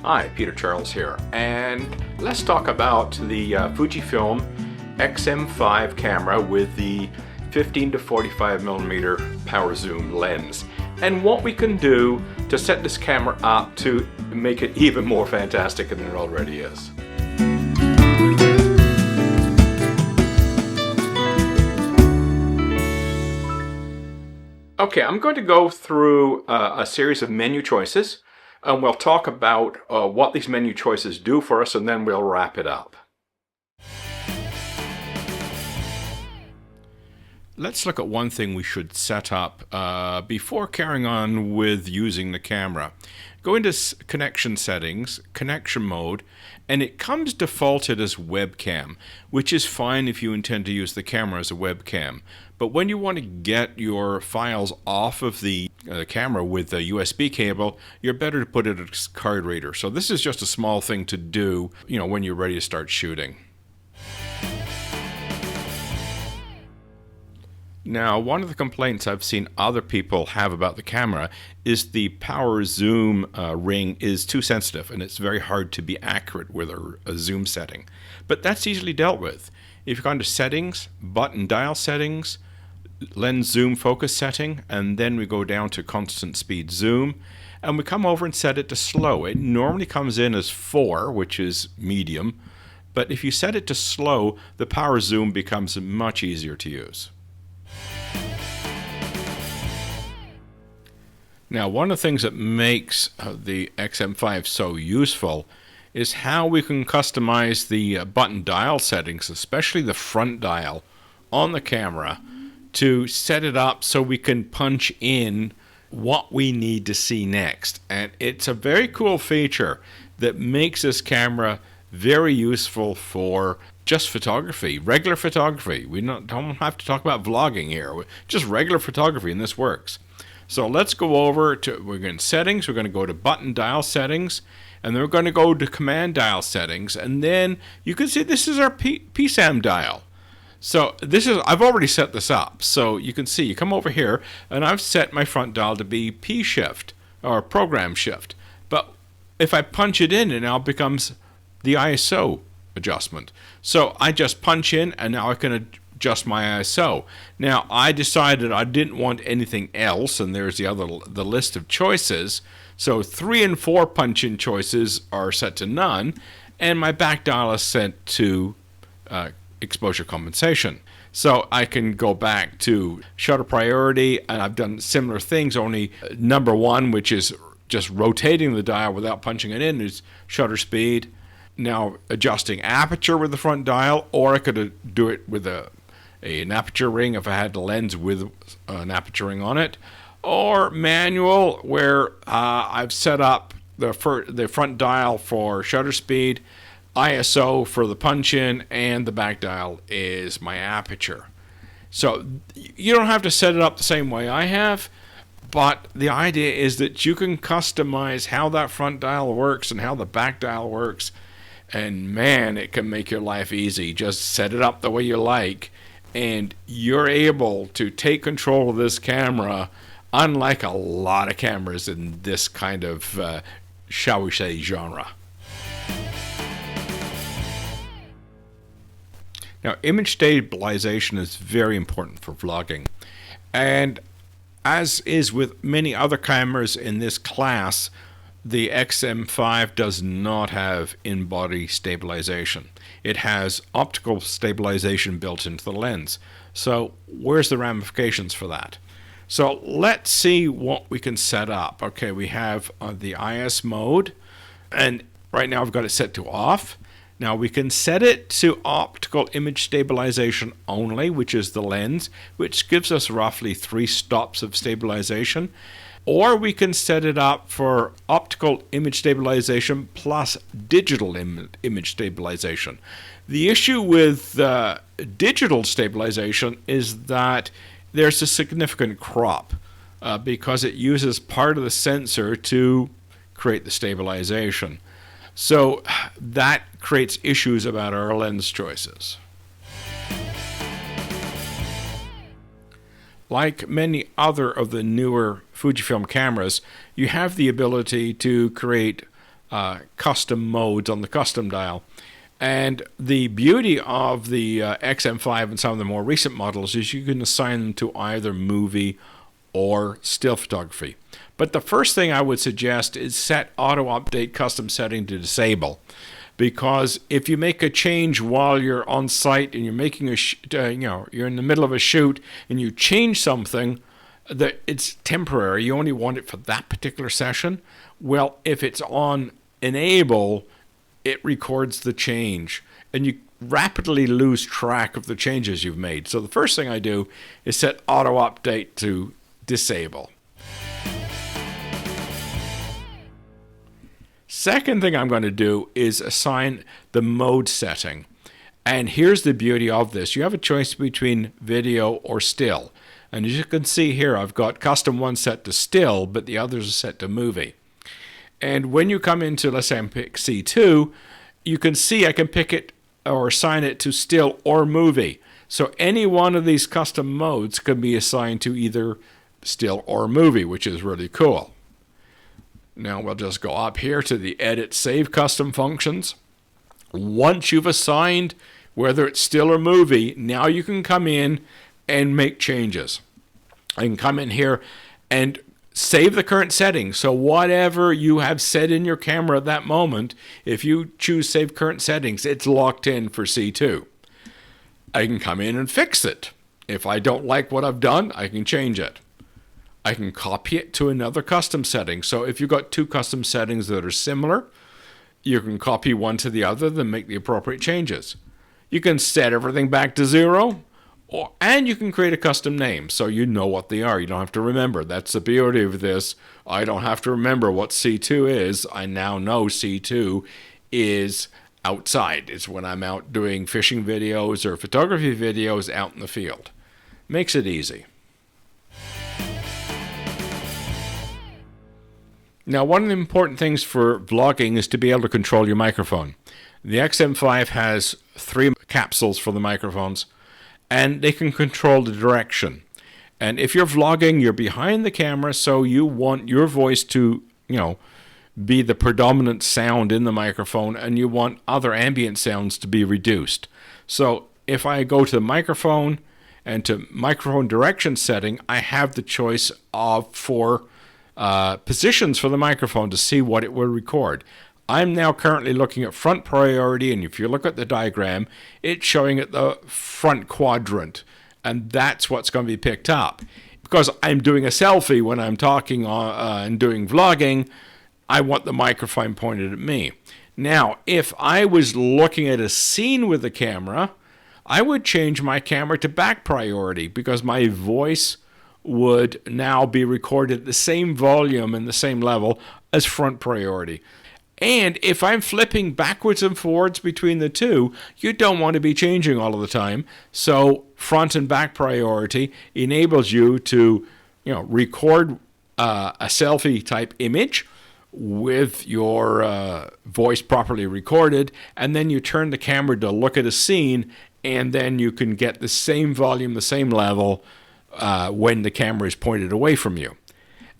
Hi, Peter Charles here, and let's talk about the Fujifilm X-M5 camera with the 15 to 45 millimeter power zoom lens, and what we can do to set this camera up to make it even more fantastic than it already is. Okay, I'm going to go through a series of menu choices, and we'll talk about what these menu choices do for us, and then we'll wrap it up. Let's look at one thing we should set up before carrying on with using the camera. Go into connection settings, connection mode, and it comes defaulted as webcam, which is fine if you intend to use the camera as a webcam. But when you want to get your files off of the camera with a USB cable, you're better to put it as card reader. So this is just a small thing to do, when you're ready to start shooting. Now, one of the complaints I've seen other people have about the camera is the power zoom ring is too sensitive, and it's very hard to be accurate with a zoom setting. But that's easily dealt with. If you go into settings, button dial settings, lens zoom focus setting, and then we go down to constant speed zoom, and we come over and set it to slow. It normally comes in as 4, which is medium, but if you set it to slow, the power zoom becomes much easier to use. Now, one of the things that makes the X-M5 so useful is how we can customize the button dial settings, especially the front dial on the camera, to set it up so we can punch in what we need to see next. And it's a very cool feature that makes this camera very useful for just photography, regular photography. We don't have to talk about vlogging here, just regular photography, and this works. So let's go over to, we're going to settings, we're going to go to button dial settings, and then we're going to go to command dial settings, and then you can see this is our PSAM dial. So I've already set this up. So you can see, you come over here, and I've set my front dial to be P shift, or program shift. But if I punch it in, it now becomes the ISO adjustment. So I just punch in, and now I can adjust my ISO. Now I decided I didn't want anything else, and there's the list of choices. So 3 and 4 punch-in choices are set to none, and my back dial is set to exposure compensation. So I can go back to shutter priority, and I've done similar things, only number 1, which is just rotating the dial without punching it in, is shutter speed. Now adjusting aperture with the front dial, or I could do it with an aperture ring if I had the lens with an aperture ring on it, or manual, where I've set up the front dial for shutter speed, ISO for the punch-in, and the back dial is my aperture. So you don't have to set it up the same way I have, but the idea is that you can customize how that front dial works and how the back dial works, and man, it can make your life easy. Just set it up the way you like, and you're able to take control of this camera, unlike a lot of cameras in this kind of, shall we say, genre. Now, image stabilization is very important for vlogging, and as is with many other cameras in this class, the X-M5 does not have in-body stabilization. It has optical stabilization built into the lens. So where's the ramifications for that? So let's see what we can set up. Okay, we have the IS mode, and right now I've got it set to off. Now we can set it to optical image stabilization only, which is the lens, which gives us roughly 3 stops of stabilization. Or we can set it up for optical image stabilization plus digital image stabilization. The issue with digital stabilization is that there's a significant crop because it uses part of the sensor to create the stabilization. So that creates issues about our lens choices. Like many other of the newer Fujifilm cameras, you have the ability to create custom modes on the custom dial. And the beauty of the XM5 and some of the more recent models is you can assign them to either movie or still photography. But the first thing I would suggest is set auto update custom setting to disable, because if you make a change while you're on site and you're making you're in the middle of a shoot and you change something that it's temporary, you only want it for that particular session. Well, if it's on enable, it records the change and you rapidly lose track of the changes you've made. So the first thing I do is set auto update to disable. Second thing I'm going to do is assign the mode setting. And here's the beauty of this. You have a choice between video or still. And as you can see here, I've got custom one set to still, but the others are set to movie. And when you come into, let's say I pick C2, you can see I can pick it or assign it to still or movie. So any one of these custom modes can be assigned to either still or movie, which is really cool. Now we'll just go up here to the Edit Save Custom Functions. Once you've assigned whether it's still or movie, now you can come in and make changes. I can come in here and save the current settings. So whatever you have set in your camera at that moment, if you choose Save Current Settings, it's locked in for C2. I can come in and fix it. If I don't like what I've done, I can change it. I can copy it to another custom setting. So if you've got two custom settings that are similar, you can copy one to the other, then make the appropriate changes. You can set everything back to 0, and you can create a custom name so you know what they are. You don't have to remember. That's the beauty of this. I don't have to remember what C2 is. I now know C2 is outside. It's when I'm out doing fishing videos or photography videos out in the field. Makes it easy. Now, one of the important things for vlogging is to be able to control your microphone. The XM5 has 3 capsules for the microphones, and they can control the direction. And if you're vlogging, you're behind the camera, so you want your voice to, be the predominant sound in the microphone, and you want other ambient sounds to be reduced. So if I go to the microphone and to microphone direction setting, I have the choice of 4 positions for the microphone to see what it will record. I'm now currently looking at front priority, and if you look at the diagram, it's showing at the front quadrant, and that's what's going to be picked up. Because I'm doing a selfie when I'm talking and doing vlogging, I want the microphone pointed at me. Now, if I was looking at a scene with the camera, I would change my camera to back priority because my voice would now be recorded at the same volume and the same level as front priority. And if I'm flipping backwards and forwards between the two, you don't want to be changing all of the time. So front and back priority enables you to, record a selfie type image with your voice properly recorded, and then you turn the camera to look at a scene, and then you can get the same volume, the same level when the camera is pointed away from you.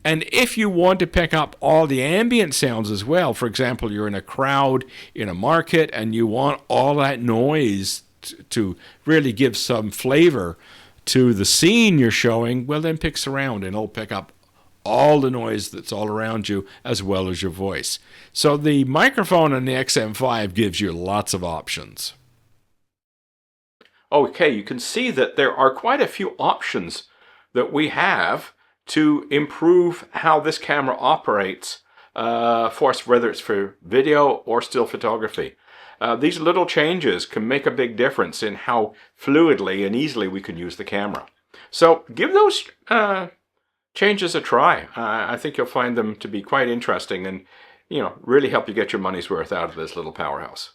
And if you want to pick up all the ambient sounds as well, for example, you're in a crowd in a market and you want all that noise to really give some flavor to the scene you're showing, well, then pick surround and it'll pick up all the noise that's all around you as well as your voice. So the microphone on the XM5 gives you lots of options. Okay, you can see that there are quite a few options that we have to improve how this camera operates for us, whether it's for video or still photography. These little changes can make a big difference in how fluidly and easily we can use the camera. So give those changes a try. I think you'll find them to be quite interesting and really help you get your money's worth out of this little powerhouse.